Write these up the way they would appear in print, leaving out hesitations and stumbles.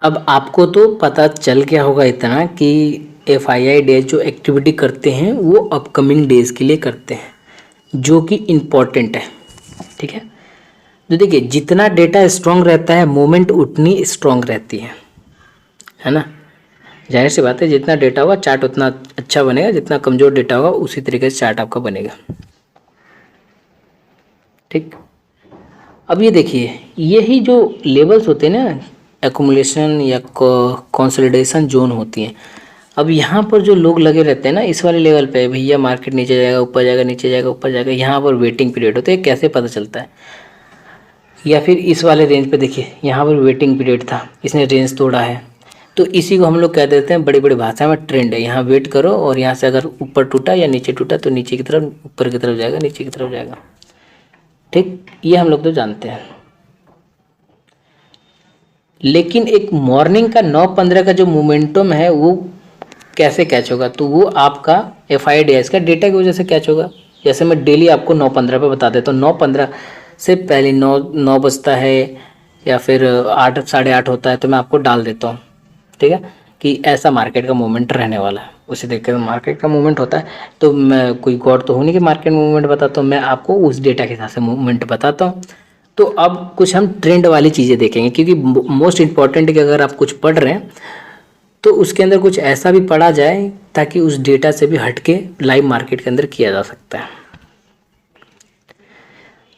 अब आपको तो पता चल गया होगा इतना कि FII डेज जो एक्टिविटी करते हैं वो अपकमिंग डेज के लिए करते हैं, जो कि इम्पोर्टेंट है। ठीक है, तो देखिए जितना डेटा स्ट्रांग रहता है मूवमेंट उतनी स्ट्रांग रहती है ना। जाहिर सी बात है, जितना डेटा होगा चार्ट उतना अच्छा बनेगा, जितना कमज़ोर डेटा होगा उसी तरीके से चार्ट आपका बनेगा। ठीक, अब ये देखिए यही जो लेवल्स होते हैं ना, एकुमुलेशन या कंसोलिडेशन जोन होती हैं। अब यहाँ पर जो लोग लगे रहते हैं ना इस वाले लेवल पे, भैया मार्केट नीचे जाएगा ऊपर जाएगा, नीचे जाएगा ऊपर जाएगा, यहाँ पर वेटिंग पीरियड होता है, कैसे पता चलता है। या फिर इस वाले रेंज पे देखिए, यहाँ पर वेटिंग पीरियड था, इसने रेंज तोड़ा है, तो इसी को हम लोग कह देते हैं बड़ी बड़ी भाषा में ट्रेंड है। यहाँ वेट करो और यहाँ से अगर ऊपर टूटा या नीचे टूटा तो नीचे की तरफ, ऊपर की तरफ जाएगा, नीचे की तरफ जाएगा। ठीक, ये हम लोग तो जानते हैं। लेकिन एक मॉर्निंग का 9:15 का जो मोमेंटम है वो कैसे कैच होगा, तो वो आपका FIDS का डेटा की वजह से कैच होगा। जैसे मैं डेली आपको 9:15 पे बता देता हूँ, 9:15 से पहले 9 बजता है या फिर 8 साढ़े 8 होता है तो मैं आपको डाल देता हूँ। ठीक है, कि ऐसा मार्केट का मूवमेंट रहने वाला है, उसी तरीके से मार्केट का मूवमेंट होता है। तो मैं कोई गॉड तो हूँ नहीं कि मार्केट मूवमेंट बताता हूँ, मैं आपको उस डेटा के हिसाब से मूवमेंट बताता हूँ। तो अब कुछ हम ट्रेंड वाली चीज़ें देखेंगे, क्योंकि मोस्ट इम्पॉर्टेंट है कि अगर आप कुछ पढ़ रहे हैं तो उसके अंदर कुछ ऐसा भी पढ़ा जाए ताकि उस डेटा से भी हटके लाइव मार्केट के अंदर किया जा सकता है।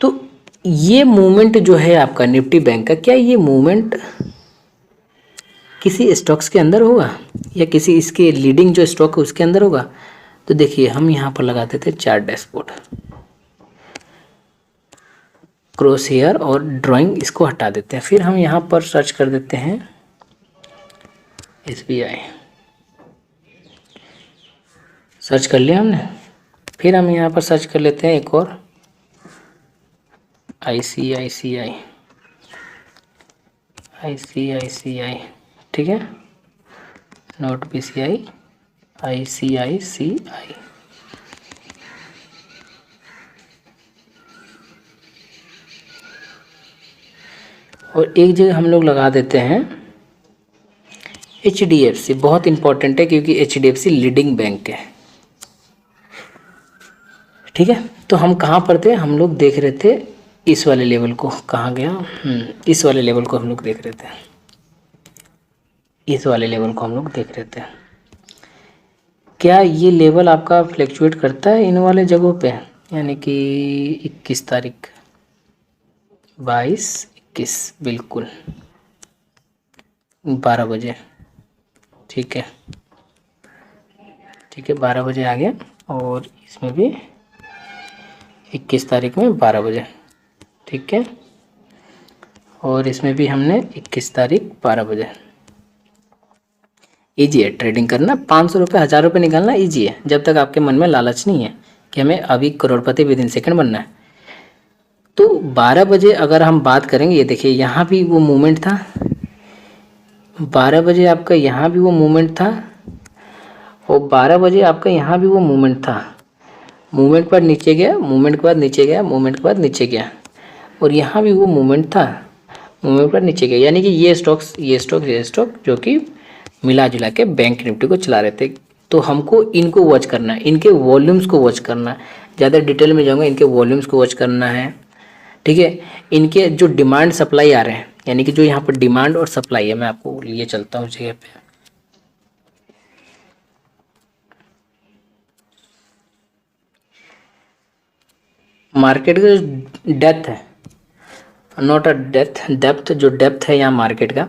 तो ये मूवमेंट जो है आपका निफ्टी बैंक का, क्या ये मूवमेंट किसी स्टॉक्स के अंदर होगा या किसी इसके लीडिंग जो स्टॉक है उसके अंदर होगा? तो देखिए हम यहाँ पर लगाते थे चार्ट डैशबोर्ड, क्रॉस हेयर और ड्राइंग इसको हटा देते हैं, फिर हम यहाँ पर सर्च कर देते हैं SBI, सर्च कर लिया हमने। फिर हम यहाँ पर सर्च कर लेते हैं एक और ICICI, ठीक है, नोट BCI, ICICI। और एक जगह हम लोग लगा देते हैं HDFC, बहुत इंपॉर्टेंट है क्योंकि HDFC लीडिंग बैंक है। ठीक है, तो हम कहाँ पर थे, हम लोग देख रहे थे इस वाले लेवल को, कहाँ गया, इस वाले लेवल को हम लोग देख रहे थे, इस वाले लेवल को हम लोग देख रहे थे। क्या ये लेवल आपका फ्लैक्चुएट करता है इन वाले जगहों पे, यानी कि 21 तारीख, 22-21, बिल्कुल 12 बजे। ठीक है, ठीक है, 12 बजे आ गया, और इसमें भी 21 तारीख में 12 बजे। ठीक है, और इसमें भी हमने 21 तारीख 12 बजे। ईजी है ट्रेडिंग करना, 500 रुपये 1000 रुपये निकालना ईजी है, जब तक आपके मन में लालच नहीं है कि हमें अभी करोड़पति विद इन सेकंड बनना है। तो 12 बजे अगर हम बात करेंगे, ये देखिए यहाँ भी वो मूवमेंट था, 12 बजे आपका यहाँ भी वो मूवमेंट था, और 12 बजे आपका यहाँ भी वो मूवमेंट था। मूवमेंट के बाद नीचे गया, मूवमेंट के बाद नीचे गया, मूवमेंट के बाद नीचे गया, और यहाँ भी वो मूवमेंट था, मूवमेंट के बाद नीचे गया। यानी कि ये स्टॉक जो कि मिला जुला के बैंक निफ्टी को चला रहे थे। तो हमको इनको वॉच करना है, इनके वॉल्यूम्स को वॉच करना है, ज़्यादा डिटेल में जाऊँगा, इनके वॉल्यूम्स को वॉच करना है। ठीक है, इनके जो डिमांड सप्लाई आ रहे हैं, यानी कि जो यहाँ पर डिमांड और सप्लाई है, मैं आपको लिए चलता हूँ जगह पे। मार्केट का जो डेप्थ है, नॉट अ डेप्थ जो डेप्थ है यहाँ मार्केट का,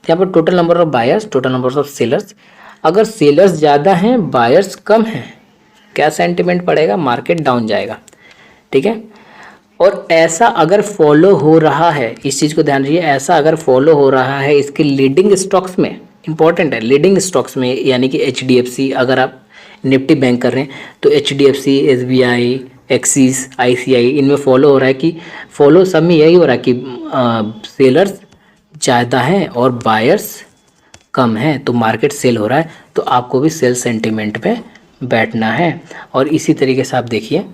यहाँ पर total number of buyers, total number of sellers. अगर सेलर्स ज़्यादा हैं, बायर्स कम हैं, क्या सेंटिमेंट पड़ेगा, मार्केट डाउन जाएगा। ठीक है, और ऐसा अगर फॉलो हो रहा है, इस चीज़ को ध्यान रखिए, ऐसा अगर फॉलो हो रहा है इसके लीडिंग स्टॉक्स में, इंपॉर्टेंट है लीडिंग स्टॉक्स में, यानी कि HDFC, अगर आप निफ्टी बैंक कर रहे हैं तो HDFC, SBI, एक्सिस, ICI, इनमें फॉलो हो रहा है कि फॉलो सब में यही हो रहा है कि सेलर्स ज़्यादा हैं और बायर्स कम हैं, तो मार्केट सेल हो रहा है, तो आपको भी सेल सेंटिमेंट पे बैठना है। और इसी तरीके से आप देखिए,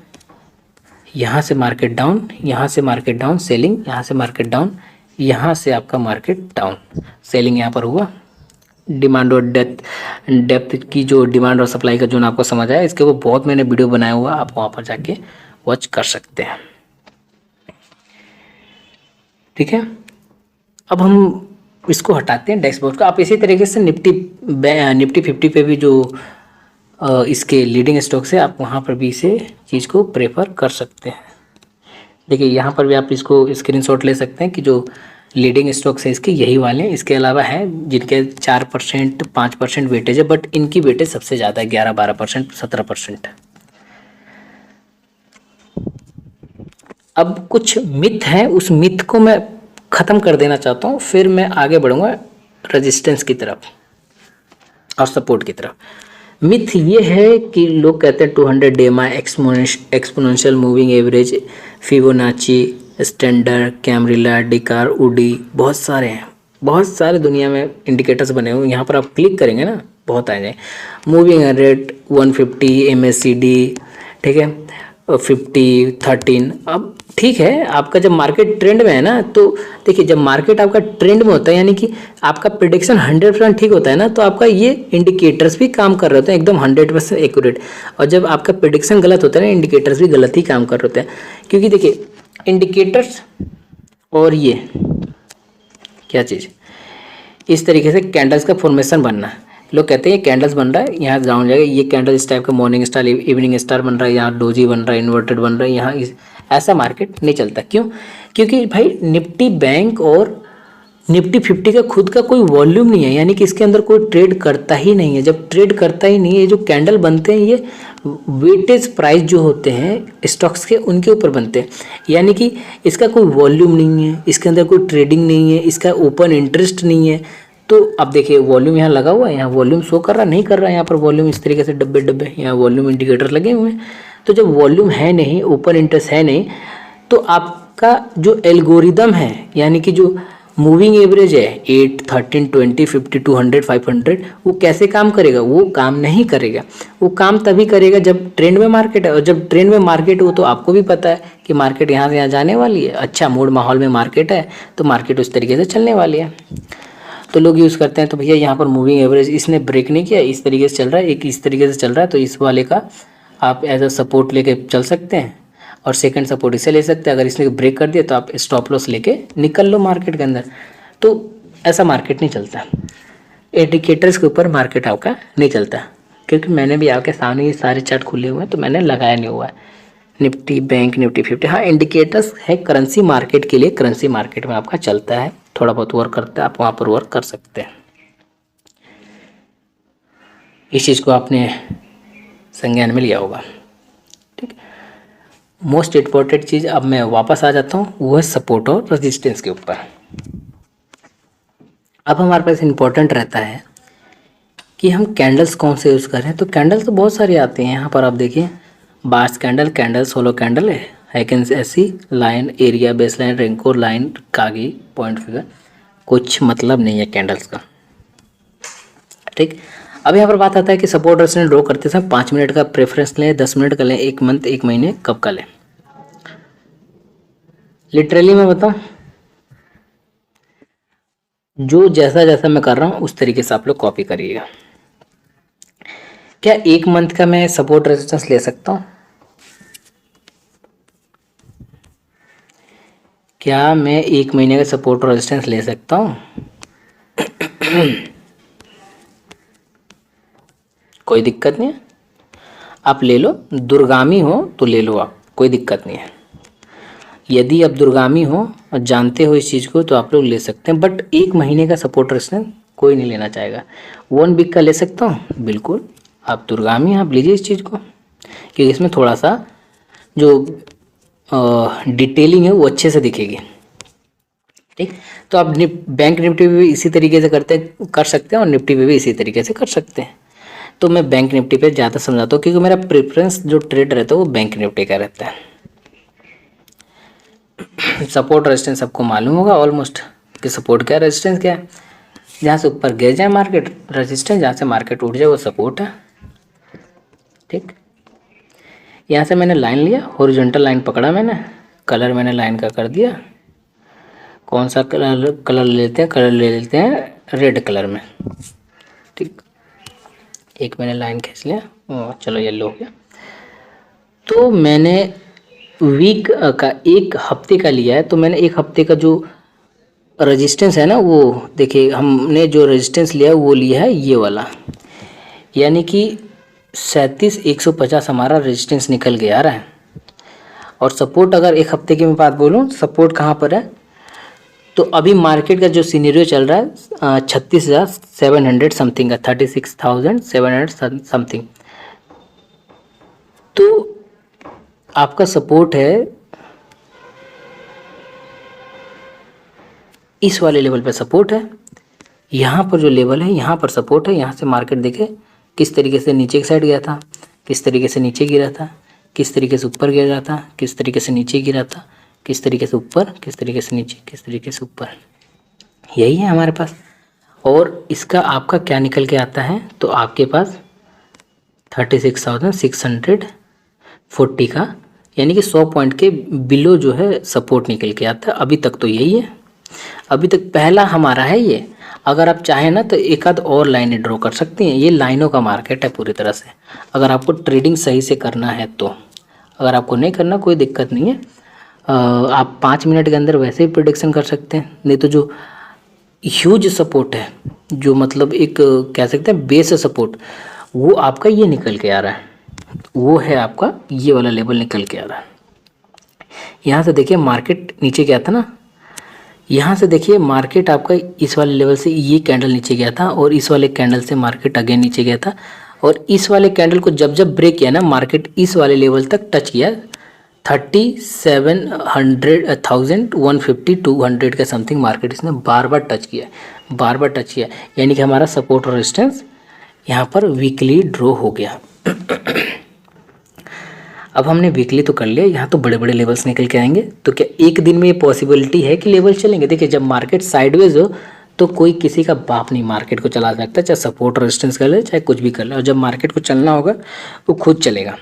यहाँ से मार्केट डाउन, यहाँ से मार्केट डाउन, सेलिंग, यहाँ से मार्केट डाउन, यहाँ से आपका मार्केट डाउन, सेलिंग यहाँ पर हुआ। डिमांड और डेप्थ की जो डिमांड और सप्लाई का जोन आपको समझ आया, इसके ऊपर बहुत मैंने वीडियो बनाया हुआ, आप वहाँ पर जाके वॉच कर सकते हैं। ठीक है, अब हम इसको हटाते हैं डैशबोर्ड को। आप इसी तरीके से निफ्टी 50 पे भी जो इसके लीडिंग स्टॉक्स है, आप वहाँ पर भी इसे चीज़ को प्रेफर कर सकते हैं। देखिए यहाँ पर भी आप इसको स्क्रीनशॉट ले सकते हैं कि जो लीडिंग स्टॉक्स है इसके यही वाले हैं। इसके अलावा हैं जिनके 4% 5% वेटेज है, बट इनकी वेटेज सबसे ज़्यादा है, 11-12% 17%। अब कुछ मिथ है, उस मिथ को मैं ख़त्म कर देना चाहता हूँ, फिर मैं आगे बढ़ूँगा रेजिस्टेंस की तरफ और सपोर्ट की तरफ। मिथ ये है कि लोग कहते हैं 200 DEMA, exponential moving average, Fibonacci, standard, Camarilla, डिकार, उडी, बहुत सारे हैं, बहुत सारे दुनिया में इंडिकेटर्स बने हुए। यहाँ पर आप क्लिक करेंगे ना, बहुत आ जाए। मूविंग एवरेज 150, MACD, ठीक है, 50-13। अब ठीक है, आपका जब मार्केट ट्रेंड में है ना, तो देखिए जब मार्केट आपका ट्रेंड में होता है, यानी कि आपका प्रेडिक्शन 100% ठीक होता है ना, तो आपका ये इंडिकेटर्स भी काम कर रहे होते हैं एकदम 100% एक्यूरेट। और जब आपका प्रेडिक्शन गलत होता है ना, इंडिकेटर्स भी गलत ही काम कर रहे होते हैं। क्योंकि देखिए इंडिकेटर्स और ये क्या चीज़, इस तरीके से कैंडल्स का फॉर्मेशन बनना, लोग कहते हैं ये कैंडल्स बन रहा है, यहाँ डाउन जाएगा, ये कैंडल इस टाइप का मॉर्निंग स्टार, इवनिंग स्टार बन रहा है, यहाँ डोजी बन रहा है, इन्वर्टेड बन रहा है, यहाँ ऐसा मार्केट नहीं चलता। क्यों? क्योंकि भाई निफ्टी बैंक और निफ्टी 50 का खुद का कोई वॉल्यूम नहीं है, यानी कि इसके अंदर कोई ट्रेड करता ही नहीं है। जब ट्रेड करता ही नहीं है, जो कैंडल बनते हैं ये वेटेज प्राइस जो होते हैं स्टॉक्स के, उनके ऊपर बनते हैं, यानी कि इसका कोई वॉल्यूम नहीं है, इसके अंदर कोई ट्रेडिंग नहीं है, इसका ओपन इंटरेस्ट नहीं है। तो अब देखिए वॉल्यूम यहाँ लगा हुआ है, यहाँ वॉल्यूम शो कर रहा नहीं कर रहा है, यहाँ पर वॉल्यूम इस तरीके से डब्बे डब्बे यहाँ वॉल्यूम इंडिकेटर लगे हुए हैं। तो जब वॉल्यूम है नहीं, ओपन इंटरेस्ट है नहीं, तो आपका जो एल्गोरिदम है, यानी कि जो मूविंग एवरेज है 8, 13, 20, 50, 200, 500, वो कैसे काम करेगा? वो काम नहीं करेगा। वो काम तभी करेगा जब ट्रेंड में मार्केट है, और जब ट्रेंड में मार्केट हो तो आपको भी पता है कि मार्केट यहाँ से यहाँ जाने वाली है, अच्छा मूड माहौल में मार्केट है, तो मार्केट उस तरीके से चलने वाली है। तो लोग यूज़ करते हैं, तो भैया यहाँ पर मूविंग एवरेज इसने ब्रेक नहीं किया, इस तरीके से चल रहा है, एक इस तरीके से चल रहा है, तो इस वाले का आप एज अ सपोर्ट लेके चल सकते हैं, और सेकंड सपोर्ट इसे ले सकते हैं। अगर इसने ब्रेक कर दिया तो आप स्टॉप लॉस लेके निकल लो मार्केट के अंदर। तो ऐसा मार्केट नहीं चलता, इंडिकेटर्स के ऊपर मार्केट आपका नहीं चलता। क्योंकि मैंने भी आपके सामने ये सारे चार्ट खुले हुए हैं, तो मैंने लगाया नहीं हुआ है निफ्टी बैंक, निफ्टी 50। हाँ, इंडिकेटर्स है करेंसी मार्केट के लिए, करेंसी मार्केट में आपका चलता है, थोड़ा बहुत वर्क करता है, आप वहाँ पर वर्क कर सकते हैं। इस चीज़ को आपने संज्ञान में लिया होगा। ठीक, मोस्ट इम्पोर्टेंट चीज़ अब मैं वापस आ जाता हूँ, वो है सपोर्ट और रेजिस्टेंस के ऊपर। अब हमारे पास इम्पोर्टेंट रहता है कि हम कैंडल्स कौन से यूज़ करें। तो कैंडल्स तो बहुत सारी आती हैं, यहाँ पर आप देखिए, bars candle, candle solo candle है, Heikin Ashi, line, area, base line, Renko line, Kagi, point figure, कुछ मतलब नहीं है कैंडल्स का। ठीक, अब यहाँ पर बात आता है कि सपोर्ट रेजिस्टेंस ड्रॉ करते समय 5 मिनट का प्रेफरेंस लें, 10 मिनट का लें, 1 मंथ, 1 महीने, कब का लें। लिटरली मैं बताऊँ, जो जैसा जैसा मैं कर रहा हूँ उस तरीके से आप लोग कॉपी करिएगा। क्या 1 मंथ का मैं सपोर्ट रेजिस्टेंस ले सकता हूँ? क्या मैं 1 महीने का सपोर्ट रेजिस्टेंस ले सकता हूँ? कोई दिक्कत नहीं है, आप ले लो, दूरगामी हो तो ले लो आप, कोई दिक्कत नहीं है। यदि आप दूरगामी हो और जानते हो इस चीज़ को तो आप लोग ले सकते हैं, बट 1 महीने का सपोर्ट रेजिस्टेंस कोई नहीं लेना चाहेगा। 1 वीक का ले सकता हूँ, बिल्कुल आप दूरगामी आप लीजिए इस चीज़ को, क्योंकि इसमें थोड़ा सा जो डिटेलिंग है वो अच्छे से दिखेगी। ठीक, तो आप बैंक निफ्टी पे भी इसी तरीके से कर सकते हैं, और निफ्टी पे भी इसी तरीके से कर सकते हैं। तो मैं बैंक निफ्टी पे ज़्यादा समझाता हूँ, क्योंकि मेरा प्रेफरेंस जो ट्रेड रहता है वो बैंक निफ्टी का रहता है। सपोर्ट रेजिस्टेंस सबको मालूम होगा ऑलमोस्ट कि सपोर्ट क्या है, रेजिस्टेंस क्या है। जहाँ से ऊपर गिर जाए मार्केट रेजिस्टेंस, जहाँ से मार्केट उठ जाए वो सपोर्ट है। ठीक, यहाँ से मैंने लाइन लिया, हॉरिजॉन्टल लाइन पकड़ा मैंने, कलर मैंने लाइन का कर दिया, कौन सा कलर लेते हैं, कलर ले लेते हैं रेड कलर में। ठीक, एक मैंने लाइन खींच लिया, चलो येलो हो गया। तो मैंने वीक का एक हफ्ते का लिया है, तो मैंने एक हफ्ते का जो रेजिस्टेंस है ना, वो देखिए हमने जो रेजिस्टेंस लिया है वो लिया है ये वाला, यानी कि 37,150 हमारा रेजिस्टेंस निकल के आ रहा है। और सपोर्ट अगर एक हफ्ते की मैं बात बोलूँ, सपोर्ट कहाँ पर है, तो अभी मार्केट का जो सिनेरियो चल रहा है 36,700 समथिंग का, 36,700 समथिंग। तो आपका सपोर्ट है इस वाले लेवल पे, सपोर्ट है यहाँ पर जो लेवल है, यहाँ पर सपोर्ट है। यहाँ से मार्केट देखे किस तरीके से नीचे की साइड गया था, किस तरीके से नीचे गिरा था, किस तरीके से ऊपर गिरा था, किस तरीके से नीचे गिरा था, किस तरीके से ऊपर, किस तरीके से नीचे, किस तरीके से ऊपर, यही है हमारे पास। और इसका आपका क्या निकल के आता है, तो आपके पास 36,640 का, यानी कि 100 पॉइंट के बिलो जो है सपोर्ट निकल के आता है। अभी तक तो यही है, अभी तक पहला हमारा है ये। अगर आप चाहें ना तो एक आध और लाइनें ड्रॉ कर सकती हैं। ये लाइनों का मार्केट है पूरी तरह से, अगर आपको ट्रेडिंग सही से करना है तो। अगर आपको नहीं करना कोई दिक्कत नहीं है, आप 5 मिनट के अंदर वैसे ही प्रिडिक्शन कर सकते हैं। नहीं तो जो ह्यूज सपोर्ट है, जो मतलब एक कह सकते हैं बेस सपोर्ट, वो आपका ये निकल के आ रहा है, वो है आपका ये वाला लेवल निकल के आ रहा है। यहाँ से देखिए मार्केट नीचे गया था ना, यहाँ से देखिए मार्केट आपका इस वाले लेवल से ये कैंडल नीचे गया था, और इस वाले कैंडल से मार्केट अगेन नीचे गया था। और इस वाले कैंडल को जब जब ब्रेक किया ना, मार्केट इस वाले लेवल तक टच किया, 37,150 200 के समथिंग मार्केट इसने बार बार टच किया, बार बार टच किया, यानी कि हमारा सपोर्ट और रेजिस्टेंस यहाँ पर वीकली ड्रॉ हो गया। अब हमने वीकली तो कर लिया, यहाँ तो बड़े बड़े लेवल्स निकल के आएंगे। तो क्या एक दिन में ये पॉसिबिलिटी है कि लेवल चलेंगे? देखिए जब मार्केट साइडवेज हो तो कोई किसी का बाप नहीं मार्केट को चला सकता, चाहे सपोर्ट रेजिस्टेंस कर ले, चाहे कुछ भी कर ले। और जब मार्केट को चलना होगा वो खुद चलेगा।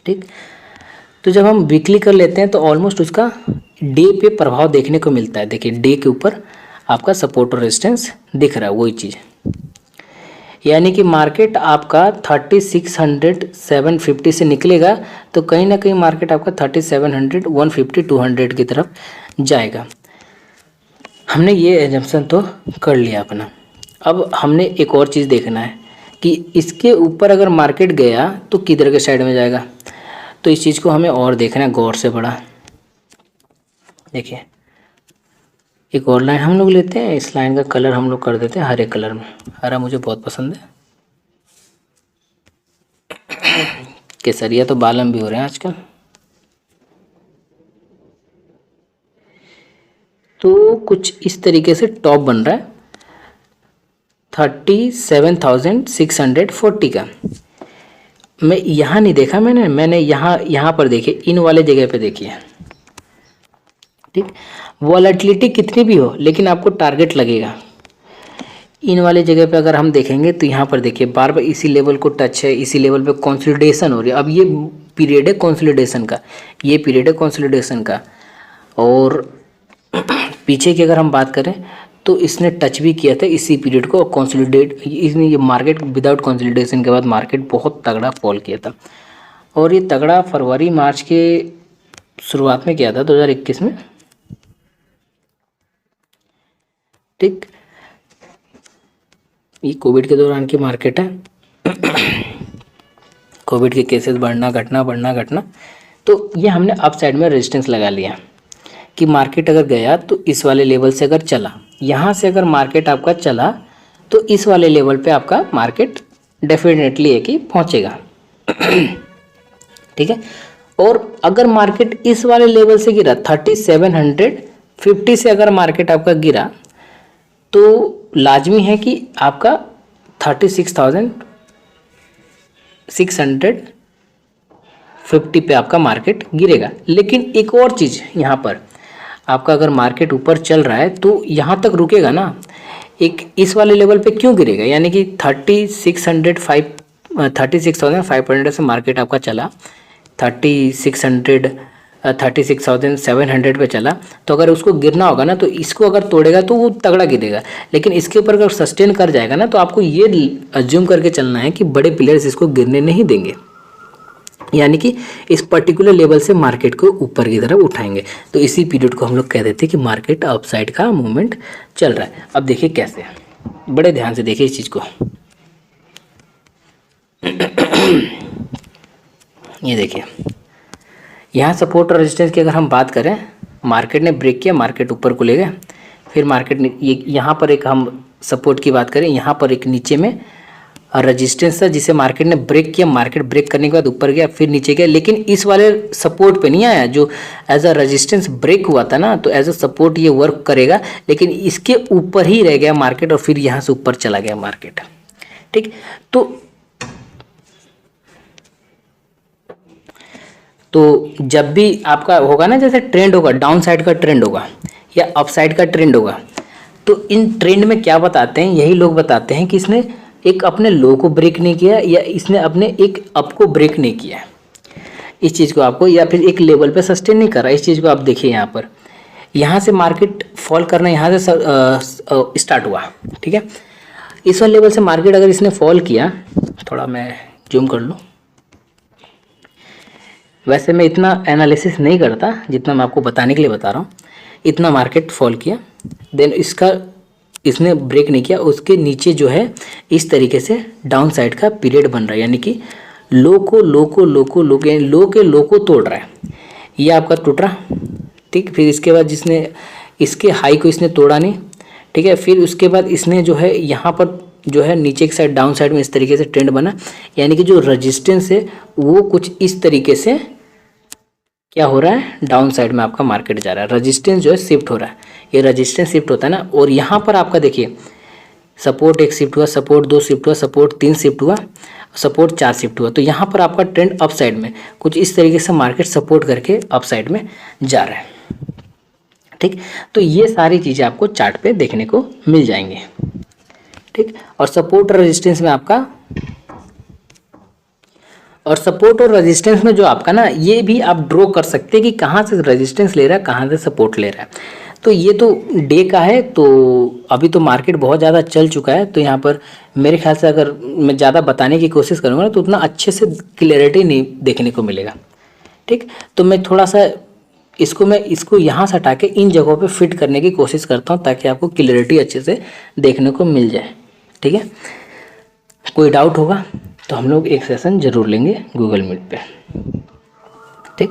ठीक, तो जब हम वीकली कर लेते हैं तो ऑलमोस्ट उसका डे पे प्रभाव देखने को मिलता है। देखिए डे के ऊपर आपका सपोर्ट और रेजिस्टेंस दिख रहा है, वही चीज़, यानी कि मार्केट आपका 3600 750 से निकलेगा तो कहीं ना कहीं मार्केट आपका 3700 150 200 की तरफ जाएगा। हमने ये एजम्पशन तो कर लिया अपना। अब हमने एक और चीज़ देखना है कि इसके ऊपर अगर मार्केट गया तो किधर के साइड में जाएगा, तो इस चीज़ को हमें और देखना है गौर से बड़ा। देखिए एक और लाइन हम लोग लेते हैं, इस लाइन का कलर हम लोग कर देते हैं हरे कलर में। हरा मुझे बहुत पसंद है, केसरिया तो बालम भी हो रहे हैं आजकल। तो कुछ इस तरीके से टॉप बन रहा है 37,640 का। मैं यहाँ नहीं देखा, मैंने यहाँ पर देखिए, इन वाले जगह पे देखिए। ठीक, वॉलेटिलिटी कितनी भी हो लेकिन आपको टारगेट लगेगा। इन वाले जगह पे अगर हम देखेंगे तो यहाँ पर देखिए बार बार इसी लेवल को टच है, इसी लेवल पे कंसोलिडेशन हो रही है। अब ये पीरियड है कंसोलिडेशन का, ये पीरियड है कंसोलिडेशन का। और पीछे की अगर हम बात करें तो इसने टच भी किया था इसी पीरियड को, कंसोलिडेट इसने, ये मार्केट विदाउट कंसोलिडेशन के बाद मार्केट बहुत तगड़ा फॉल किया था। और ये तगड़ा फरवरी मार्च के शुरुआत में किया था 2021 में। ठीक, ये कोविड के दौरान की मार्केट है। कोविड के केसेस बढ़ना घटना, तो ये हमने अप साइड में रेजिस्टेंस लगा लिया कि मार्केट अगर गया तो इस वाले लेवल से अगर चला, यहाँ से अगर मार्केट आपका चला तो इस वाले लेवल पे आपका मार्केट डेफिनेटली है कि पहुँचेगा। ठीक है, और अगर मार्केट इस वाले लेवल से गिरा 3750 से अगर मार्केट आपका गिरा तो लाजमी है कि आपका 36,650 पे आपका मार्केट गिरेगा। लेकिन एक और चीज़ यहाँ पर, आपका अगर मार्केट ऊपर चल रहा है तो यहाँ तक रुकेगा ना, एक इस वाले लेवल पे क्यों गिरेगा, यानी कि 36,500 से मार्केट आपका चला 3600 36,700 पे चला, तो अगर उसको गिरना होगा ना तो इसको अगर तोड़ेगा तो वो तगड़ा गिरेगा, लेकिन इसके ऊपर अगर सस्टेन कर जाएगा ना तो आपको ये अज्यूम करके चलना है कि बड़े प्लेयर्स इसको गिरने नहीं देंगे, यानी कि इस पर्टिकुलर लेवल से मार्केट को ऊपर की तरफ उठाएंगे। तो इसी पीरियड को हम लोग कह देते हैं कि मार्केट अपसाइड का मूवमेंट चल रहा है। अब देखिए कैसे, बड़े ध्यान से देखिए इस चीज़ को। ये देखिए यहाँ सपोर्ट और रेजिस्टेंस की अगर हम बात करें, मार्केट ने ब्रेक किया, मार्केट ऊपर को ले गया, फिर मार्केट ने ये यहाँ पर एक हम सपोर्ट की बात करें, यहाँ पर एक नीचे में रेजिस्टेंस था जिसे मार्केट ने ब्रेक किया, मार्केट ब्रेक करने के बाद ऊपर गया फिर नीचे गया, लेकिन इस वाले सपोर्ट पे नहीं आया जो एज अ रेजिस्टेंस ब्रेक हुआ था ना, तो एज अ सपोर्ट ये वर्क करेगा, लेकिन इसके ऊपर ही रह गया मार्केट और फिर यहाँ से ऊपर चला गया मार्केट। ठीक, तो जब भी आपका होगा ना, जैसे ट्रेंड होगा, डाउन साइड का ट्रेंड होगा या अप साइड का ट्रेंड होगा, तो इन ट्रेंड में क्या बताते हैं, यही लोग बताते हैं कि इसने एक अपने लो को ब्रेक नहीं किया या इसने अपने एक अप को ब्रेक नहीं किया, इस चीज़ को आपको, या फिर एक लेवल पे सस्टेन नहीं कर रहा। इस चीज़ को आप देखिए, यहाँ पर यहाँ से मार्केट फॉल करना यहाँ से स्टार्ट हुआ, ठीक है। इस वाले लेवल से मार्केट अगर इसने फॉल किया, थोड़ा मैं जूम कर लूँ, वैसे मैं इतना एनालिसिस नहीं करता जितना मैं आपको बताने के लिए बता रहा हूँ। इतना मार्केट फॉल किया, देन इसने ब्रेक नहीं किया, उसके नीचे जो है इस तरीके से डाउन साइड का पीरियड बन रहा है, यानी कि लो के लो को तोड़ रहा है। ये आपका टूट रहा, ठीक। फिर इसके बाद जिसने इसके हाई को इसने तोड़ा नहीं, ठीक है। फिर उसके बाद इसने जो है यहाँ पर जो है नीचे की साइड डाउन साइड में इस तरीके से ट्रेंड बना, यानी कि जो रजिस्टेंस है वो कुछ इस तरीके से क्या हो रहा है, डाउन साइड में आपका मार्केट जा रहा है, रजिस्टेंस जो है शिफ्ट हो रहा है। ये रजिस्टेंस शिफ्ट होता है ना, और यहाँ पर आपका देखिए सपोर्ट 1 शिफ्ट हुआ, सपोर्ट 2 शिफ्ट हुआ, सपोर्ट 3 शिफ्ट हुआ, सपोर्ट 4 शिफ्ट हुआ, तो यहाँ पर आपका ट्रेंड अप साइड में कुछ इस तरीके से मार्केट सपोर्ट करके अप साइड में जा रहा है, ठीक। तो ये सारी चीज़ें आपको चार्ट पे देखने को मिल जाएंगी, ठीक। और सपोर्ट और रेजिस्टेंस में आपका, और सपोर्ट और रेजिस्टेंस में जो आपका ना, ये भी आप ड्रॉ कर सकते हैं कि कहाँ से रेजिस्टेंस ले रहा है, कहाँ से सपोर्ट ले रहा है। तो ये तो डे का है, तो अभी तो मार्केट बहुत ज़्यादा चल चुका है, तो यहाँ पर मेरे ख्याल से अगर मैं ज़्यादा बताने की कोशिश करूँगा ना तो उतना अच्छे से क्लियरिटी नहीं देखने को मिलेगा, ठीक। तो मैं थोड़ा सा इसको यहाँ से हटा के इन जगहों पे फिट करने की कोशिश करता हूँ ताकि आपको क्लियरिटी अच्छे से देखने को मिल जाए, ठीक है। कोई डाउट होगा तो हम लोग एक सेशन ज़रूर लेंगे गूगल मीट पे, ठीक।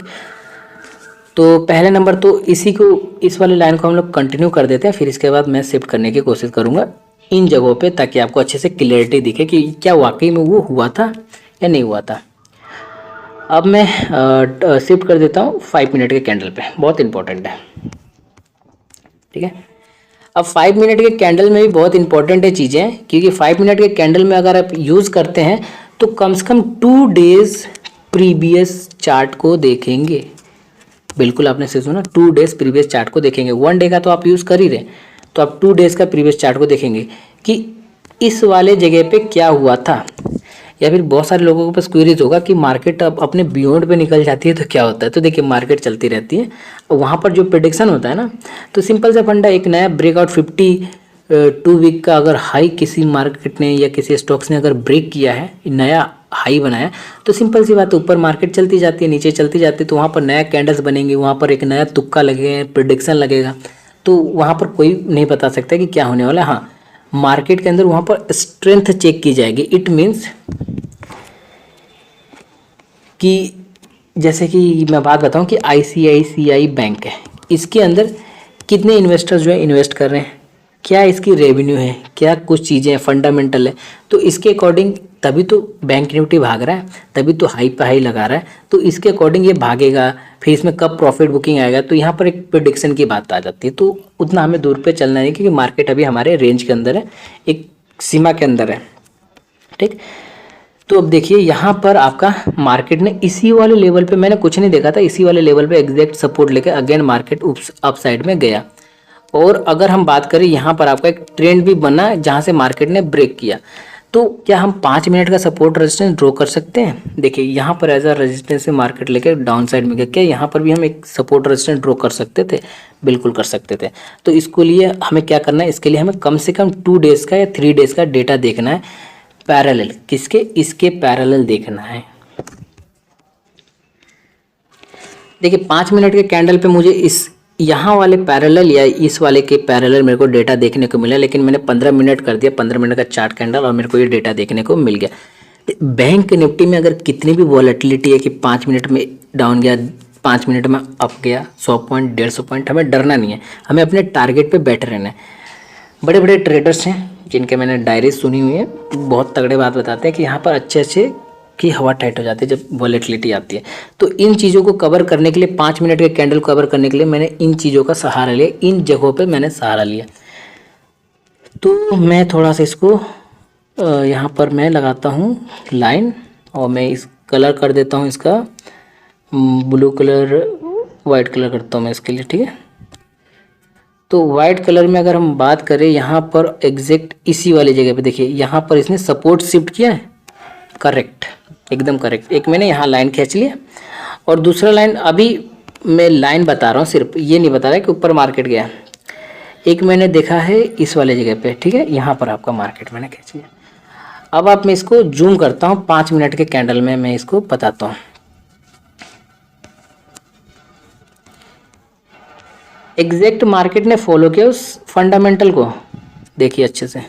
तो पहले नंबर तो इस वाले लाइन को हम लोग कंटिन्यू कर देते हैं, फिर इसके बाद मैं शिफ्ट करने की कोशिश करूँगा इन जगहों पे ताकि आपको अच्छे से क्लियरिटी दिखे कि क्या वाकई में वो हुआ था या नहीं हुआ था। अब मैं शिफ्ट कर देता हूँ 5 मिनट के कैंडल पे, बहुत इंपॉर्टेंट है, ठीक है। अब 5 मिनट के कैंडल में भी बहुत इंपॉर्टेंट है चीज़ें, क्योंकि 5 मिनट के कैंडल में अगर आप यूज़ करते हैं तो कम से कम 2 डेज प्रीवियस चार्ट को देखेंगे। बिल्कुल आपने सही सुना, 2 डेज प्रीवियस चार्ट को देखेंगे। 1 डे का तो आप यूज़ कर ही रहे, तो आप 2 डेज का प्रीवियस चार्ट को देखेंगे कि इस वाले जगह पे क्या हुआ था। या फिर बहुत सारे लोगों के पास क्वेरीज होगा कि मार्केट अब अपने बियॉन्ड पे निकल जाती है तो क्या होता है। तो देखिए मार्केट चलती रहती है, वहाँ पर जो प्रेडिक्शन होता है ना, तो सिंपल सा फंडा, एक नया ब्रेकआउट 52 वीक का अगर हाई किसी मार्केट ने या किसी स्टॉक्स ने अगर ब्रेक किया है, नया हाई बनाया, तो सिंपल सी बात है ऊपर मार्केट चलती जाती है, नीचे चलती जाती है, तो वहाँ पर नया कैंडल्स बनेंगे, वहाँ पर एक नया तुक्का लगेगा, प्रेडिक्शन लगेगा, तो वहाँ पर कोई नहीं बता सकता कि क्या होने वाला है। हाँ, मार्केट के अंदर वहाँ पर स्ट्रेंथ चेक की जाएगी। इट मीन्स कि जैसे कि मैं बात बताऊं कि ICICI बैंक है, इसके अंदर कितने इन्वेस्टर्स जो है इन्वेस्ट कर रहे हैं, क्या इसकी रेवेन्यू है, क्या कुछ चीज़ें फंडामेंटल है, तो इसके अकॉर्डिंग तभी तो बैंक निफ्टी भाग रहा है, तभी तो हाई पे हाई लगा रहा है, तो इसके अकॉर्डिंग ये भागेगा। फिर इसमें कब प्रॉफिट बुकिंग आएगा, तो यहाँ पर एक प्रेडिक्शन की बात आ जाती है। तो उतना हमें दूर पे चलना नहीं, क्योंकि मार्केट अभी हमारे रेंज के अंदर है, एक सीमा के अंदर है, ठीक। तो अब देखिए यहाँ पर आपका मार्केट ने इसी वाले लेवल पे, मैंने कुछ नहीं देखा था, इसी वाले लेवल पे एग्जैक्ट सपोर्ट लेकर अगेन मार्केट अप साइड में गया। और अगर हम बात करें यहाँ पर आपका एक ट्रेंड भी बना जहाँ से मार्केट ने ब्रेक किया, तो क्या हम 5 मिनट का सपोर्ट रेजिस्टेंस ड्रॉ कर सकते हैं? देखिए यहाँ पर एज अ रेजिस्टेंस से मार्केट लेके डाउन साइड में गया, क्या यहाँ पर भी हम एक सपोर्ट रेजिस्टेंस ड्रॉ कर सकते थे? बिल्कुल कर सकते थे। तो इसको लिए हमें क्या करना है, इसके लिए हमें कम से कम 2 डेज़ का या 3 डेज़ का डेटा देखना है पैरेलल। किसके? इसके पैरेलल देखना है। देखिए 5 मिनट के कैंडल पे मुझे इस यहाँ वाले पैरेलल या इस वाले के पैरेलल मेरे को डेटा देखने को मिला, लेकिन मैंने 15 मिनट कर दिया, 15 मिनट का चार्ट कैंडल, और मेरे को ये डेटा देखने को मिल गया। बैंक निफ्टी में अगर कितनी भी वॉलेटिलिटी है कि 5 मिनट में डाउन गया, 5 मिनट में अप गया, 100 पॉइंट 150 पॉइंट, हमें डरना नहीं है, हमें अपने टारगेट पे बैठे रहना है। बड़े बड़े ट्रेडर्स हैं जिनके मैंने डायरी सुनी हुई है, बहुत तगड़े बात बताते हैं कि यहाँ पर अच्छे अच्छे की हवा टाइट हो जाती है जब वॉलेटिलिटी आती है। तो इन चीज़ों को कवर करने के लिए, 5 मिनट के कैंडल को कवर करने के लिए मैंने इन चीज़ों का सहारा लिया, इन जगहों पे मैंने सहारा लिया। तो मैं थोड़ा सा इसको यहाँ पर मैं लगाता हूँ लाइन, और मैं इस कलर कर देता हूँ इसका ब्लू कलर, वाइट कलर करता हूँ मैं इसके लिए, ठीक है। तो वाइट कलर में अगर हम बात करें यहाँ पर एग्जैक्ट इसी वाली जगह पे देखिए, यहाँ पर इसने सपोर्ट शिफ्ट किया है, करेक्ट, एकदम करेक्ट। एक मैंने यहाँ लाइन खींच लिया, और दूसरा लाइन अभी मैं लाइन बता रहा हूँ, सिर्फ ये नहीं बता रहा कि ऊपर मार्केट गया। एक मैंने देखा है इस वाले जगह पे, ठीक है, यहाँ पर आपका मार्केट मैंने खींच लिया। अब आप मैं इसको जूम करता हूँ 5 मिनट के कैंडल में, मैं इसको बताता हूँ। एग्जैक्ट मार्केट ने फॉलो किया उस फंडामेंटल को, देखिए अच्छे से।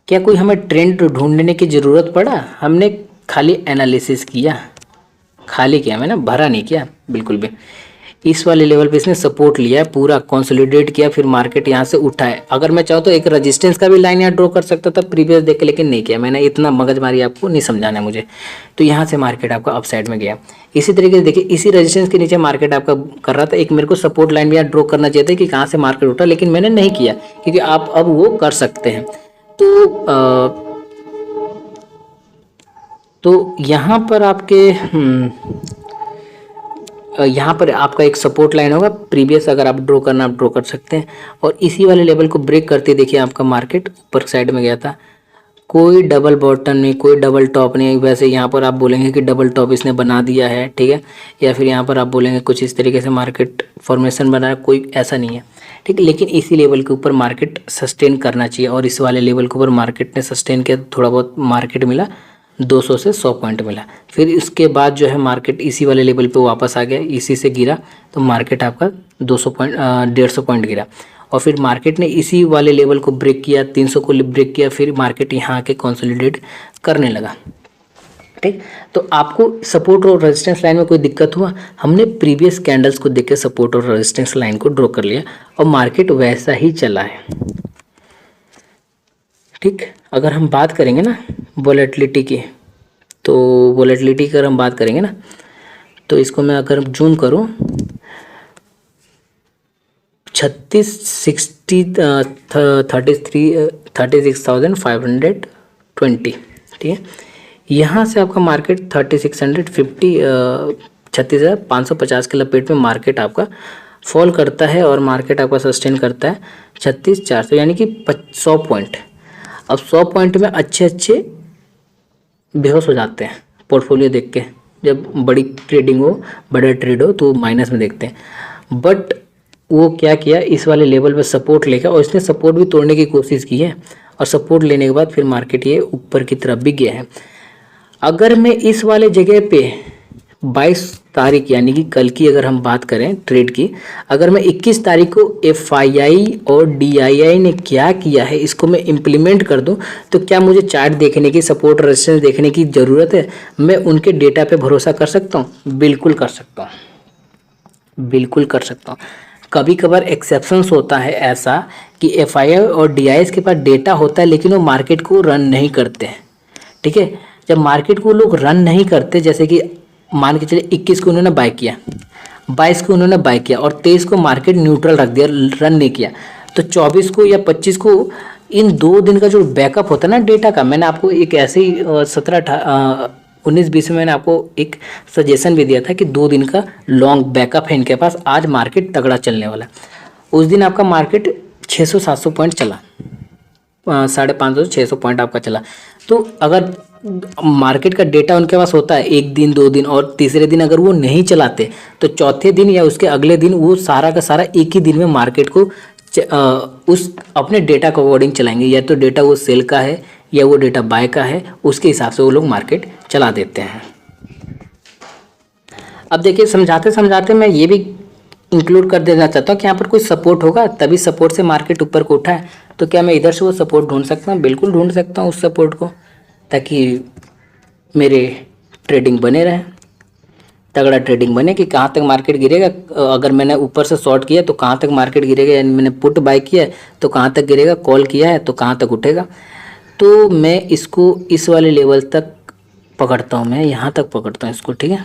क्या कोई हमें ट्रेंड ढूंढने की ज़रूरत पड़ा? हमने खाली एनालिसिस किया, खाली किया, मैंने भरा नहीं किया बिल्कुल भी। इस वाले लेवल पे इसने सपोर्ट लिया, पूरा कंसोलिडेट किया, फिर मार्केट यहाँ से उठा है। अगर मैं चाहूँ तो एक रेजिस्टेंस का भी लाइन यहाँ ड्रॉ कर सकता था प्रीवियस देख के, लेकिन नहीं किया मैंने, इतना मगजमारी आपको नहीं समझाना है मुझे। तो यहाँ से मार्केट आपका अप साइड में गया। इसी तरीके से देखिए इसी रेजिस्टेंस के नीचे मार्केट आपका कर रहा था, एक मेरे को सपोर्ट लाइन भी यहाँ ड्रॉ करना चाहिए था कि कहाँ से मार्केट उठा, लेकिन मैंने नहीं किया, क्योंकि आप अब वो कर सकते हैं। तो यहाँ पर आपके यहाँ पर आपका एक सपोर्ट लाइन होगा प्रीवियस, अगर आप ड्रॉ करना आप ड्रॉ कर सकते हैं। और इसी वाले लेवल को ब्रेक करते देखिए आपका मार्केट ऊपर साइड में गया था, कोई डबल बॉटम नहीं, कोई डबल टॉप नहीं। वैसे यहाँ पर आप बोलेंगे कि डबल टॉप इसने बना दिया है, ठीक है, या फिर यहाँ पर आप बोलेंगे कुछ इस तरीके से मार्केट फॉर्मेशन बना है, कोई ऐसा नहीं है, ठीक है। लेकिन इसी लेवल के ऊपर मार्केट सस्टेन करना चाहिए, और इस वाले लेवल के ऊपर मार्केट ने सस्टेन किया, थोड़ा बहुत मार्केट मिला, 200 से 100 पॉइंट मिला। फिर इसके बाद जो है मार्केट इसी वाले लेवल पे वापस आ गया, इसी से गिरा, तो मार्केट आपका 200 पॉइंट 150 पॉइंट गिरा। और फिर मार्केट ने इसी वाले लेवल को ब्रेक किया, 300 को ब्रेक किया, फिर मार्केट यहाँ आके कंसोलिडेट करने लगा, ठीक। तो आपको सपोर्ट और रेजिस्टेंस लाइन में कोई दिक्कत हुआ? हमने प्रीवियस कैंडल्स को देख के सपोर्ट और रेजिस्टेंस लाइन को ड्रॉ कर लिया, और मार्केट वैसा ही चला है, ठीक। अगर हम बात करेंगे ना वॉलेटिलिटी की, तो वॉलेटिलिटी की अगर हम बात करेंगे ना, तो इसको मैं अगर जूम करूं 36,520, ठीक है। यहाँ से आपका मार्केट 3650 के लपेट में मार्केट आपका फॉल करता है, और मार्केट आपका सस्टेन करता है 36,400, यानी कि 100 पॉइंट। अब 100 पॉइंट में अच्छे बेहोश हो जाते हैं पोर्टफोलियो देख के, जब बड़ी ट्रेडिंग हो, बड़ा ट्रेड हो, तो माइनस में देखते हैं। बट वो क्या किया, इस वाले लेवल पे सपोर्ट लेकर, और इसने सपोर्ट भी तोड़ने की कोशिश की है, और सपोर्ट लेने के बाद फिर मार्केट ये ऊपर की तरफ भी गया है। अगर मैं इस वाले जगह पे 22 तारीख यानी कि कल की अगर हम बात करें ट्रेड की, अगर मैं 21 तारीख को FII और DII ने क्या किया है इसको मैं इम्प्लीमेंट कर दूं, तो क्या मुझे चार्ट देखने की, सपोर्ट रेजिस्टेंस देखने की ज़रूरत है? मैं उनके डेटा पे भरोसा कर सकता हूं? बिल्कुल कर सकता हूं, बिल्कुल कर सकता हूं। कभी कभार एक्सेप्शंस होता है ऐसा कि FII और DII के पास डेटा होता है, लेकिन वो मार्केट को रन नहीं करते हैं, ठीक है। जब मार्केट को लोग रन नहीं करते, जैसे कि मान के चलिए 21 को उन्होंने बाय किया, 22 को उन्होंने बाय किया, और 23 को मार्केट न्यूट्रल रख दिया, रन नहीं किया, तो 24 को या 25 को इन 2 दिन का जो बैकअप होता है ना डेटा का, मैंने आपको एक ऐसे ही 19-20 में मैंने आपको एक सजेशन भी दिया था कि 2 दिन का लॉन्ग बैकअप है इनके पास, आज मार्केट तगड़ा चलने वाला है। उस दिन आपका मार्केट 600-700 पॉइंट चला, 550 से 600 पॉइंट आपका चला। तो अगर मार्केट का डेटा उनके पास होता है 1 दिन 2 दिन, और तीसरे दिन अगर वो नहीं चलाते तो चौथे दिन या उसके अगले दिन वो सारा का सारा एक ही दिन में मार्केट को उस अपने डेटा के अकॉर्डिंग चलाएंगे। या तो डेटा वो सेल का है या वो डेटा बाय का है, उसके हिसाब से वो लोग मार्केट चला देते हैं। अब देखिए समझाते समझाते मैं ये भी इंक्लूड कर देना चाहता हूँ कि यहाँ पर कोई सपोर्ट होगा तभी सपोर्ट से मार्केट ऊपर को उठा है। तो क्या मैं इधर से वो सपोर्ट ढूंढ सकता हूँ? बिल्कुल ढूंढ सकता हूँ उस सपोर्ट को, ताकि मेरे ट्रेडिंग बने रहे, तगड़ा ट्रेडिंग बने कि कहाँ तक मार्केट गिरेगा। अगर मैंने ऊपर से शॉर्ट किया तो कहाँ तक मार्केट गिरेगा, यानी मैंने पुट बाय किया है तो कहाँ तक गिरेगा, कॉल किया है तो कहाँ तक उठेगा। तो मैं इसको इस वाले लेवल तक पकड़ता हूँ, मैं यहाँ तक पकड़ता हूँ इसको, ठीक है।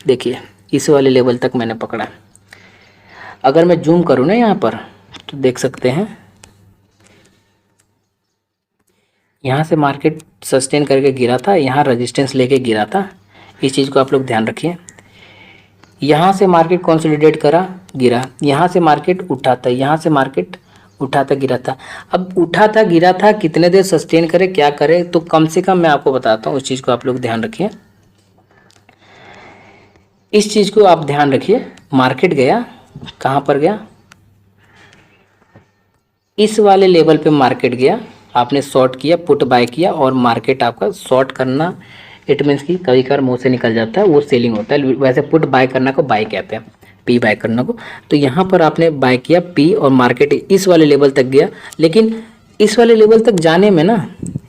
देखिए इस वाले लेवल तक मैंने पकड़ा। अगर मैं जूम करूँ ना यहाँ पर तो देख सकते हैं यहाँ से मार्केट सस्टेन करके गिरा था, यहाँ रेजिस्टेंस लेके गिरा था। इस चीज़ को आप लोग ध्यान रखिए। यहाँ से मार्केट कंसोलिडेट करा, गिरा, यहाँ से मार्केट उठा था, यहाँ से मार्केट उठा था, गिरा था। अब उठा था गिरा था, कितने देर सस्टेन करे क्या करे, तो कम से कम मैं आपको बताता हूँ, उस चीज़ को आप लोग ध्यान रखिए। इस चीज़ को आप ध्यान रखिए। मार्केट गया कहाँ पर गया, इस वाले लेवल पे मार्केट गया, आपने शॉर्ट किया, पुट बाय किया, और मार्केट आपका शॉर्ट करना इट मीन्स कि कभी कभार मुँह से निकल जाता है, वो सेलिंग होता है। वैसे पुट बाय करना को बाय कहते हैं, पी बाय करना को। तो यहाँ पर आपने बाय किया पी, और मार्केट इस वाले लेवल तक गया। लेकिन इस वाले लेवल तक जाने में ना,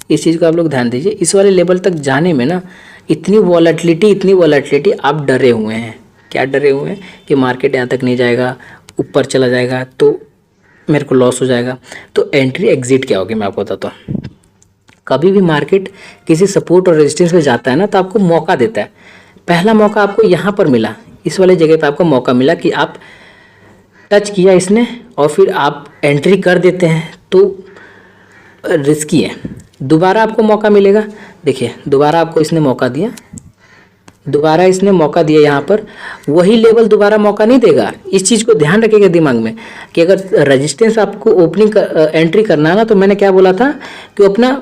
इस चीज़ को आप लोग ध्यान दीजिए, इस वाले लेवल तक जाने में ना इतनी वॉलेटिलिटी आप डरे हुए हैं। क्या डरे हुए हैं? कि मार्केट यहाँ तक नहीं जाएगा, ऊपर चला जाएगा तो मेरे को लॉस हो जाएगा। तो एंट्री एग्जिट क्या होगी मैं आपको बताता हूँ। कभी भी मार्केट किसी सपोर्ट और रेजिस्टेंस पे जाता है ना, तो आपको मौका देता है। पहला मौका आपको यहाँ पर मिला, इस वाले जगह पे आपको मौका मिला कि आप टच किया इसने और फिर आप एंट्री कर देते हैं, तो रिस्की है। दोबारा आपको मौका मिलेगा, देखिए दोबारा आपको इसने मौका दिया, दोबारा इसने मौका दिया, यहाँ पर वही लेवल दोबारा मौका नहीं देगा। इस चीज़ को ध्यान रखिएगा दिमाग में कि अगर रेजिस्टेंस आपको ओपनिंग एंट्री करना है ना, तो मैंने क्या बोला था कि अपना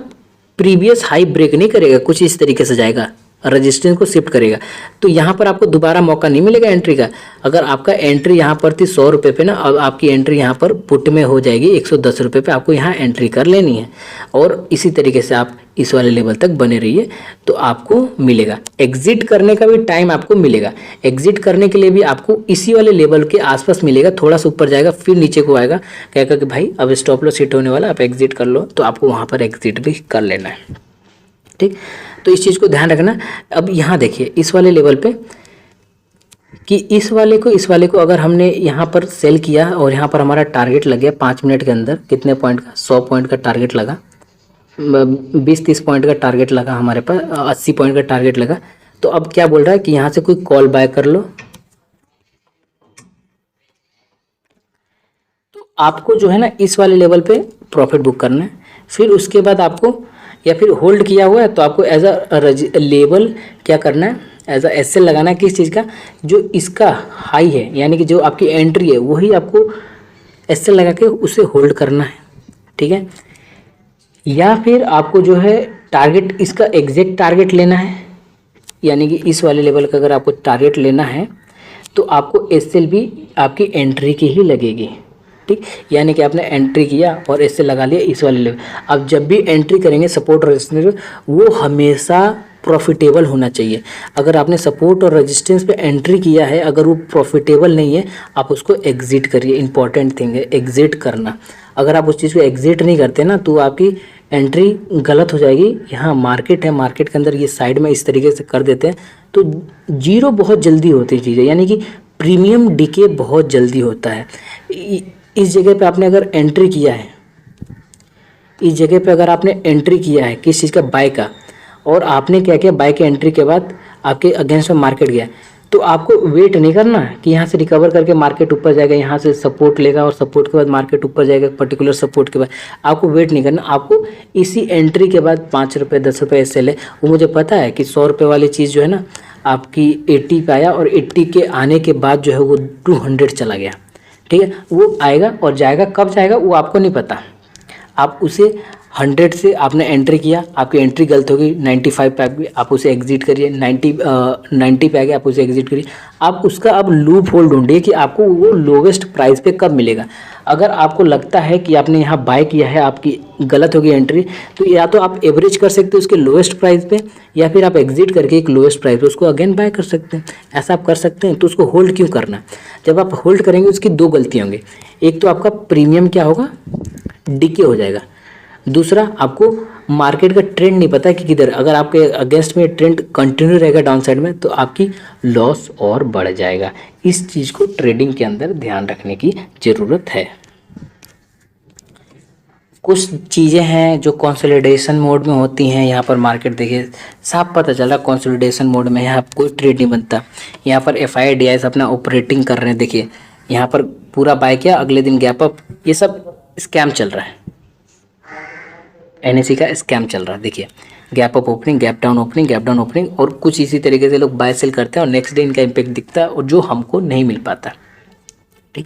प्रीवियस हाई ब्रेक नहीं करेगा, कुछ इस तरीके से जाएगा, रेजिस्टेंस को शिफ्ट करेगा। तो यहाँ पर आपको दोबारा मौका नहीं मिलेगा एंट्री का। अगर आपका एंट्री यहाँ पर थी 100 रुपये पे ना, अब आपकी एंट्री यहाँ पर पुट में हो जाएगी 110 रुपये पे, आपको यहाँ एंट्री कर लेनी है। और इसी तरीके से आप इस वाले लेवल तक बने रहिए तो आपको मिलेगा। एग्जिट करने का भी टाइम आपको मिलेगा। एग्जिट करने के लिए भी आपको इसी वाले लेवल के आसपास मिलेगा, थोड़ा सा ऊपर जाएगा फिर नीचे को आएगा, कहेगा कि भाई अब स्टॉप लॉस हिट होने वाला, आप एग्जिट कर लो, तो आपको वहाँ पर एग्जिट भी कर लेना है, ठीक। तो इस चीज़ को ध्यान रखना। अब यहाँ देखिए इस वाले लेवल पे कि इस वाले को अगर हमने यहाँ पर सेल किया और यहाँ पर हमारा टारगेट लग गया 5 मिनट के अंदर, कितने पॉइंट का, 100 पॉइंट का टारगेट लगा, 20-30 पॉइंट का टारगेट लगा हमारे पास, 80 पॉइंट का टारगेट लगा। तो अब क्या बोल रहा है कि यहाँ से कोई कॉल बाय कर लो। तो आपको जो है ना इस वाले लेवल पे प्रॉफिट बुक करना है। फिर उसके बाद आपको, या फिर होल्ड किया हुआ है तो आपको एज अ लेवल क्या करना है, एज अ एसएल लगाना है। किस चीज़ का? जो इसका हाई है, यानी कि जो आपकी एंट्री है वही आपको एसएल लगा के उसे होल्ड करना है, ठीक है। या फिर आपको जो है टारगेट, इसका एग्जैक्ट टारगेट लेना है, यानी कि इस वाले लेवल का अगर आपको टारगेट लेना है तो आपको एसएल भी आपकी एंट्री की ही लगेगी, ठीक। यानी कि आपने एंट्री किया और इससे लगा लिया इस वाले लेवल। अब जब भी एंट्री करेंगे सपोर्ट और रेजिस्टेंस, वो हमेशा प्रॉफिटेबल होना चाहिए। अगर आपने सपोर्ट और रेजिस्टेंस पे एंट्री किया है, अगर वो प्रॉफिटेबल नहीं है, आप उसको एग्जिट करिए। इंपॉर्टेंट थिंग है एग्जिट करना। अगर आप उस चीज़ को एग्जिट नहीं करते ना, तो आपकी एंट्री गलत हो जाएगी। यहाँ मार्केट है, मार्केट के अंदर ये साइड में इस तरीके से कर देते हैं तो जीरो बहुत जल्दी होती है चीज़ें, यानी कि प्रीमियम डीके बहुत जल्दी होता है। इस जगह पे आपने अगर एंट्री किया है, इस जगह पे अगर आपने एंट्री किया है किस चीज़ का, बाय का, और आपने क्या किया, बाय के एंट्री के बाद आपके अगेंस्ट में मार्केट गया, तो आपको वेट नहीं करना कि यहाँ से रिकवर करके मार्केट ऊपर जाएगा, यहाँ से सपोर्ट लेगा और सपोर्ट के बाद मार्केट ऊपर जाएगा, पर्टिकुलर सपोर्ट के बाद आपको वेट नहीं करना। आपको इसी एंट्री के बाद 5 रुपये 10 रुपये ऐसे ले, वो मुझे पता है कि 100 रुपये वाली चीज़ जो है ना आपकी 80 पे आया और 80 के आने के बाद जो है वो 200 चला गया, ठीक है, वो आएगा और जाएगा, कब जाएगा वो आपको नहीं पता। आप उसे 100 से आपने एंट्री किया, आपकी एंट्री गलत होगी, 95 पे आ गई, आप उसे एग्जिट करिए, 90 पे आ गया, आप उसे एग्जिट करिए। आप उसका अब लूप होल ढूंढिए कि आपको वो लोवेस्ट प्राइस पे कब मिलेगा। अगर आपको लगता है कि आपने यहाँ बाय किया है, आपकी गलत होगी एंट्री, तो या तो आप एवरेज कर सकते हो उसके लोएस्ट प्राइस पे, या फिर आप एग्जिट करके एक लोएस्ट प्राइस पे उसको अगेन बाय कर सकते हैं। ऐसा आप कर सकते हैं। तो उसको होल्ड क्यों करना? जब आप होल्ड करेंगे उसकी दो गलतियाँ होंगी। एक तो आपका प्रीमियम क्या होगा, डीके हो जाएगा। दूसरा, आपको मार्केट का ट्रेंड नहीं पता कि किधर, अगर आपके अगेंस्ट में ट्रेंड कंटिन्यू रहेगा डाउन साइड में तो आपकी लॉस और बढ़ जाएगा। इस चीज़ को ट्रेडिंग के अंदर ध्यान रखने की ज़रूरत है। कुछ चीज़ें हैं जो कंसोलिडेशन मोड में होती हैं। यहाँ पर मार्केट देखिए साफ पता चला कंसोलिडेशन मोड में यहाँ कोई ट्रेड नहीं बनता। यहाँ पर FIDIs अपना ऑपरेटिंग कर रहे हैं। देखिए यहाँ पर पूरा बाय किया, अगले दिन गैप अप, ये सब स्कैम चल रहा है। NSE का स्कैम चल रहा है। देखिए gap up opening, gap down opening, gap down opening, और कुछ इसी तरीके से लोग बाय सेल करते हैं और नेक्स्ट डे इनका इम्पैक्ट दिखता है और जो हमको नहीं मिल पाता। ठीक,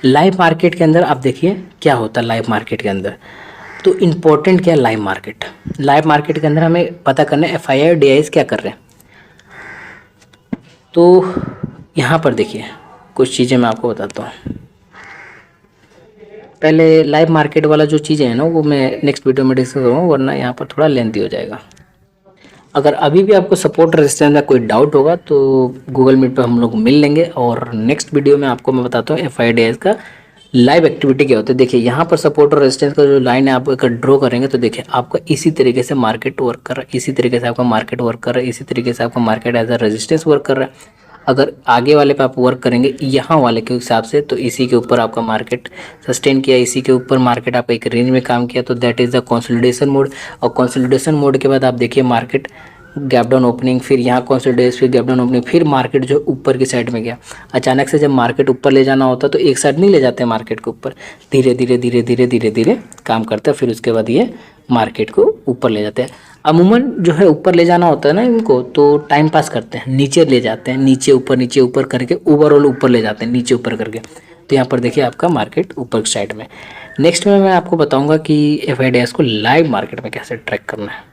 लाइव मार्केट के अंदर आप देखिए क्या होता है। लाइव मार्केट के अंदर तो इम्पोर्टेंट क्या है, लाइव मार्केट। लाइव मार्केट के अंदर हमें पता करना है FIDIs क्या कर रहे हैं। तो यहाँ पर देखिए कुछ चीज़ें मैं आपको बताता हूँ। पहले लाइव मार्केट वाला जो चीज़ें हैं ना वो मैं नेक्स्ट वीडियो में डिस्कस करूँगा, वरना यहाँ पर थोड़ा लेंथी हो जाएगा। अगर अभी भी आपको सपोर्ट रेजिस्टेंस का कोई डाउट होगा तो गूगल मीट पे हम लोग मिल लेंगे, और नेक्स्ट वीडियो में आपको मैं बताता हूँ FIDIs का लाइव एक्टिविटी क्या होता है। देखिए यहाँ पर सपोर्ट और रेजिस्टेंस का जो लाइन है आप अगर ड्रॉ करेंगे तो देखिए आपका इसी तरीके से मार्केट वर्क कर रहा है, इसी तरीके से आपका मार्केट वर्क कर रहा है, इसी तरीके से आपका market as a resistance work कर रहा है। अगर आगे वाले पे आप वर्क करेंगे यहाँ वाले के हिसाब से तो इसी के ऊपर आपका मार्केट सस्टेन किया, इसी के ऊपर मार्केट आपका एक रेंज में काम किया, तो that is the consolidation mode. और कंसोलिडेशन मोड के बाद आप देखिए मार्केट गैप डाउन ओपनिंग, फिर यहाँ कंसोलिडेशन, फिर गैप डाउन ओपनिंग, फिर मार्केट जो ऊपर की साइड में गया। अचानक से जब मार्केट ऊपर ले जाना होता है तो एक साइड नहीं ले जाते मार्केट को ऊपर, धीरे धीरे धीरे धीरे धीरे धीरे काम करते हैं, फिर उसके बाद ये मार्केट को ऊपर ले जाते हैं। अमूमन जो है ऊपर ले जाना होता है ना इनको, तो टाइम पास करते हैं, नीचे ले जाते हैं, नीचे ऊपर करके ओवरऑल ऊपर ले जाते हैं, नीचे ऊपर करके। तो यहाँ पर देखिए आपका मार्केट ऊपर की साइड में। नेक्स्ट में मैं आपको बताऊंगा कि FIDIs को लाइव मार्केट में कैसे ट्रैक करना है।